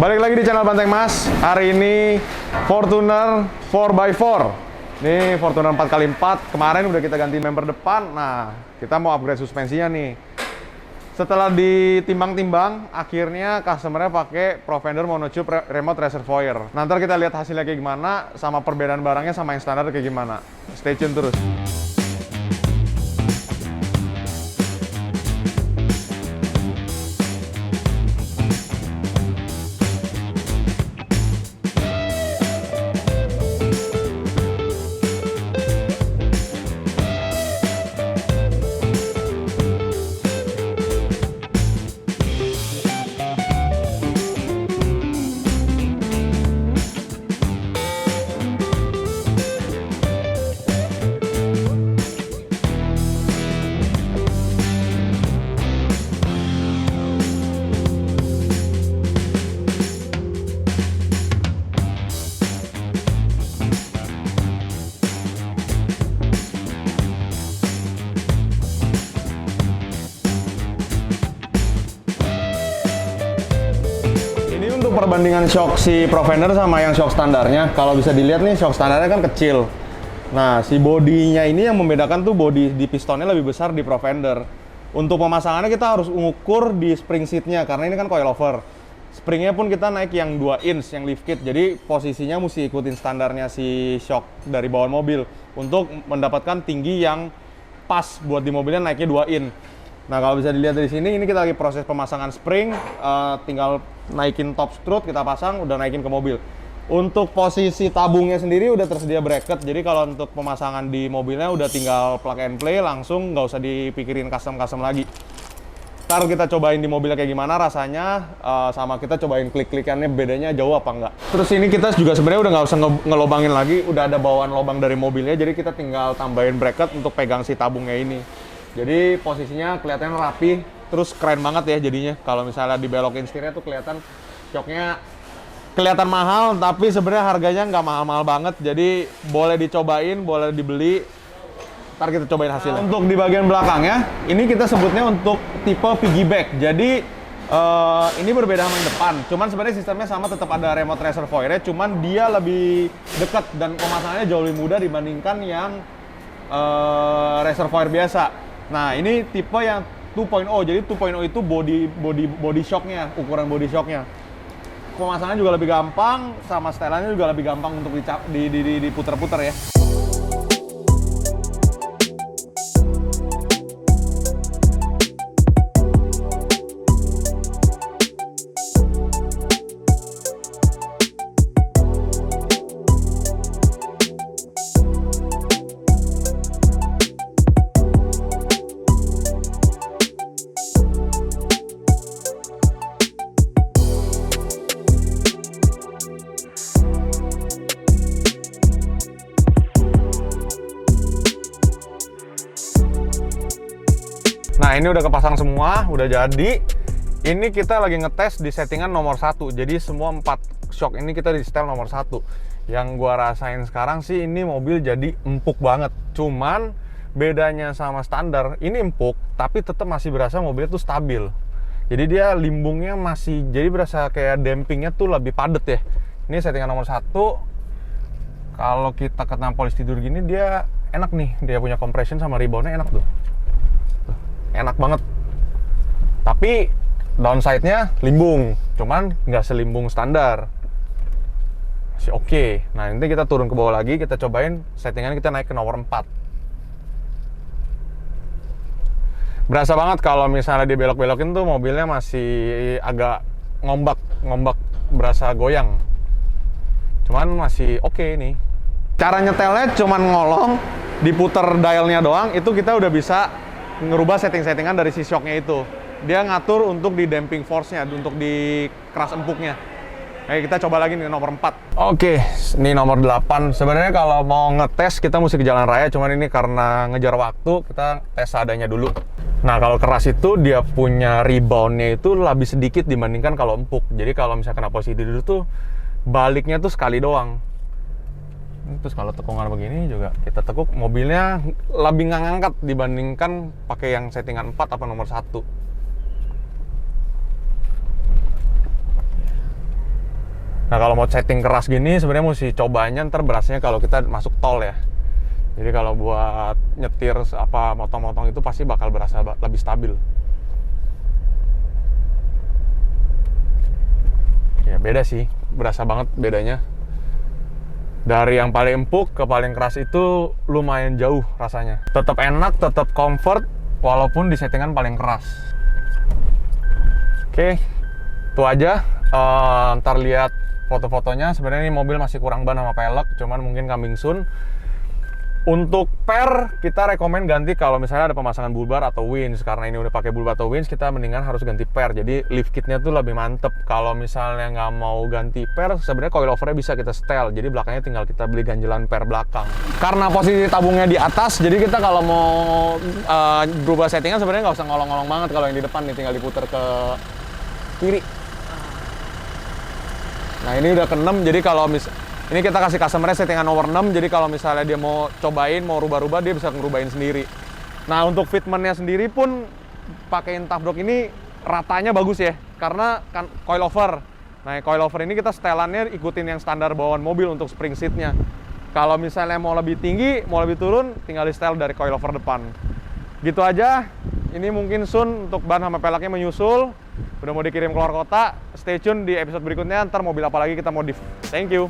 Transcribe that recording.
Balik lagi di channel Banteng Mas. Hari ini Fortuner 4x4. Ini Fortuner 4x4. Kemarin udah kita ganti member depan. Nah, kita mau upgrade suspensinya nih. Setelah ditimbang-timbang, akhirnya customernya pakai Provender Monotube Remote Reservoir. Nanti kita lihat hasilnya kayak gimana, sama perbedaan barangnya sama yang standar kayak gimana. Stay tune terus. Perbandingan shock si Provender sama yang shock standarnya, kalau bisa dilihat nih, shock standarnya kan kecil. Nah, si bodinya ini yang membedakan tuh bodi di pistonnya lebih besar di Provender. Untuk pemasangannya kita harus mengukur di spring seatnya, karena ini kan coilover. Springnya pun kita naik yang 2 inch, yang lift kit. Jadi posisinya mesti ikutin standarnya si shock dari bawaan mobil untuk mendapatkan tinggi yang pas buat di mobilnya naiknya 2 in. Nah, kalau bisa dilihat dari sini, ini kita lagi proses pemasangan spring, tinggal naikin top strut, kita pasang, udah naikin ke mobil. Untuk posisi tabungnya sendiri udah tersedia bracket, jadi kalau untuk pemasangan di mobilnya udah tinggal plug and play, langsung nggak usah dipikirin custom-custom lagi. Ntar kita cobain di mobilnya kayak gimana rasanya, sama kita cobain klik-klikannya bedanya jauh apa enggak. Terus ini kita juga sebenarnya udah nggak usah ngelobangin lagi, udah ada bawaan lobang dari mobilnya, jadi kita tinggal tambahin bracket untuk pegang si tabungnya ini. Jadi posisinya kelihatannya rapi, terus keren banget ya jadinya. Kalau misalnya dibelokin setirnya tuh kelihatan shocknya kelihatan mahal, tapi sebenarnya harganya nggak mahal-mahal banget. Jadi boleh dicobain, boleh dibeli. Ntar kita cobain hasilnya. Untuk di bagian belakangnya, ini kita sebutnya untuk tipe piggyback. Jadi ini berbeda sama yang depan. Cuman sebenarnya sistemnya sama, tetap ada remote reservoir-nya. Cuman dia lebih dekat dan pemasangannya jauh lebih mudah dibandingkan yang reservoir biasa. Nah, ini tipe yang 2.0, jadi 2.0 itu body shocknya, ukuran body shocknya. Pemasangannya juga lebih gampang, sama setelannya juga lebih gampang untuk diputer-puter ya. Nah, ini udah kepasang semua, udah jadi. Ini kita lagi ngetes di settingan nomor 1. Jadi semua 4 shock ini kita di setel nomor 1. Yang gua rasain sekarang sih ini mobil jadi empuk banget. Cuman bedanya sama standar, ini empuk tapi tetap masih berasa mobilnya tuh stabil. Jadi dia limbungnya masih, jadi berasa kayak dampingnya tuh lebih padat ya. Ini settingan nomor 1. Kalau kita kena polis tidur gini, dia enak nih. Dia punya compression sama reboundnya enak tuh. Enak banget. Tapi downside-nya limbung, cuman nggak selimbung standar. Masih oke. Nah, nanti kita turun ke bawah lagi, kita cobain settingan, kita naik ke nomor 4. Berasa banget kalau misalnya dibelok-belokin tuh mobilnya masih agak ngombak, berasa goyang. Cuman masih oke nih. Cara nyetelnya cuman ngolong, diputer dialnya doang, itu kita udah bisa ngerubah setting-settingan dari si shocknya itu. Dia ngatur untuk di damping force-nya, untuk di keras empuknya. Oke, kita coba lagi nih nomor 4. Oke, ini nomor 8. Sebenarnya kalau mau ngetes kita mesti ke jalan raya, cuman ini karena ngejar waktu, kita tes seadanya dulu. Nah, kalau keras itu dia punya rebound-nya itu lebih sedikit dibandingkan kalau empuk. Jadi kalau misalnya kena posisi dulu tuh baliknya tuh sekali doang. Terus kalau tekungan begini juga kita tekuk, mobilnya lebih nggak ngangkat dibandingkan pakai yang settingan 4 apa nomor 1. Nah kalau mau setting keras gini sebenarnya mesti cobanya ntar berasanya kalau kita masuk tol ya. Jadi kalau buat nyetir apa motong-motong itu pasti bakal berasa lebih stabil. Ya beda sih, berasa banget bedanya. Dari yang paling empuk ke paling keras itu lumayan jauh rasanya. Tetap enak, tetap comfort, walaupun di settingan paling keras. Oke, itu aja. Ntar lihat foto-fotonya. Sebenarnya ini mobil masih kurang ban sama pelek, cuman mungkin coming soon. Untuk per, kita rekomen ganti kalau misalnya ada pemasangan bulbar atau winch. Karena ini udah pakai bulbar atau winch, kita mendingan harus ganti per. Jadi lift kitnya tuh lebih mantep. Kalau misalnya nggak mau ganti per, sebenarnya coilovernya bisa kita setel. Jadi belakangnya tinggal kita beli ganjelan per belakang. Karena posisi tabungnya di atas, jadi kita kalau mau berubah settingan sebenarnya nggak usah ngolong-ngolong banget. Kalau yang di depan nih tinggal diputer ke kiri. Nah ini udah ke 6, jadi kalau ini kita kasih customer settingan nomor 6, jadi kalau misalnya dia mau cobain, mau rubah-rubah, dia bisa ngerubahin sendiri. Nah, untuk fitmentnya sendiri pun pakein Tough Dog ini ratanya bagus ya, karena kan coilover. Nah, coilover ini kita setelannya ikutin yang standar bawaan mobil untuk spring seatnya. Kalau misalnya mau lebih tinggi, mau lebih turun, tinggal di setel dari coilover depan. Gitu aja, ini mungkin soon untuk ban sama peleknya menyusul. Udah mau dikirim keluar kota, stay tune di episode berikutnya, ntar mobil apa lagi kita modif. Thank you!